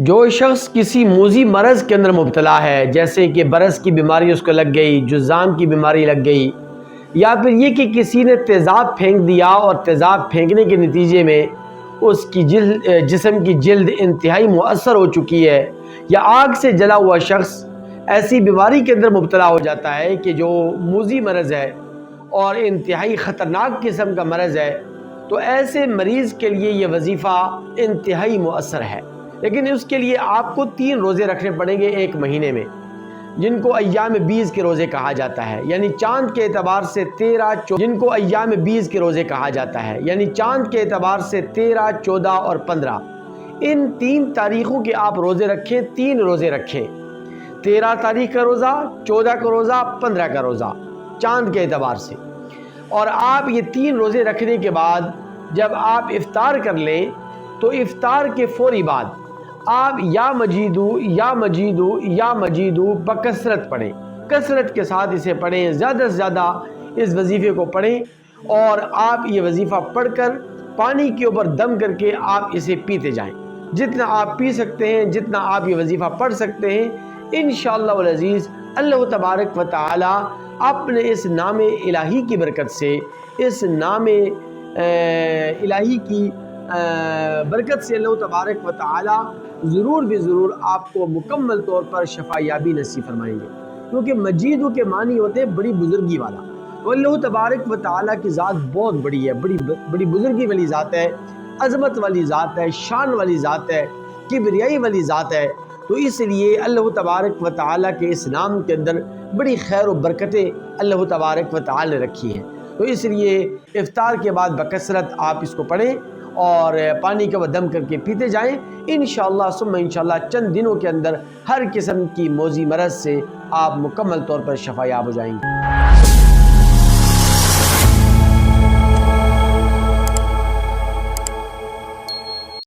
جو شخص کسی موذی مرض کے اندر مبتلا ہے، جیسے کہ برس کی بیماری اس کو لگ گئی، جذام کی بیماری لگ گئی، یا پھر یہ کہ کسی نے تیزاب پھینک دیا اور تیزاب پھینکنے کے نتیجے میں اس کی جسم کی جلد انتہائی مؤثر ہو چکی ہے، یا آگ سے جلا ہوا شخص ایسی بیماری کے اندر مبتلا ہو جاتا ہے کہ جو موذی مرض ہے اور انتہائی خطرناک قسم کا مرض ہے، تو ایسے مریض کے لیے یہ وظیفہ انتہائی مؤثر ہے۔ لیکن اس کے لیے آپ کو 3 روزے رکھنے پڑیں گے ایک مہینے میں، جن کو ایام بیز کے روزے کہا جاتا ہے، یعنی چاند کے اعتبار سے 13، 14 اور 15 ان 3 تاریخوں کے آپ روزے رکھیں، 3 روزے رکھیں، 13 تاریخ کا روزہ، 14 کا روزہ، 15 کا روزہ چاند کے اعتبار سے۔ اور آپ یہ 3 روزے رکھنے کے بعد جب آپ افطار کر لیں تو افطار کے فوری بعد آپ یا مجیدو یا مجیدو یا مجیدو بکثرت پڑھیں، کثرت کے ساتھ اسے پڑھیں، زیادہ سے زیادہ اس وظیفے کو پڑھیں، اور آپ یہ وظیفہ پڑھ کر پانی کے اوپر دم کر کے آپ اسے پیتے جائیں، جتنا آپ پی سکتے ہیں، جتنا آپ یہ وظیفہ پڑھ سکتے ہیں، انشاءاللہ العزیز اللہ تبارک و تعالی اپنے اس نام الہی کی برکت سے، اس نام الہی کی برکت سے اللہ تبارک و تعالی ضرور بھی ضرور آپ کو مکمل طور پر شفا یابی نصیب فرمائیں گے، کیونکہ مجیدو کے معنی ہوتے ہیں بڑی بزرگی والا، تو اللہ تبارک و تعالی کی ذات بہت بڑی ہے، بڑی بزرگی والی ذات ہے، عظمت والی ذات ہے، شان والی ذات ہے، کبریائی والی ذات ہے، تو اس لیے اللہ تبارک و تعالی کے اس نام کے اندر بڑی خیر و برکتیں اللہ تبارک و تعالی نے رکھی ہیں، تو اس لیے افطار کے بعد بکثرت آپ اس کو پڑھیں اور پانی کے اوپر دم کر کے پیتے جائیں، انشاءاللہ ثم انشاءاللہ چند دنوں کے اندر ہر قسم کی موذی مرض سے آپ مکمل طور پر شفا یاب ہو جائیں گے۔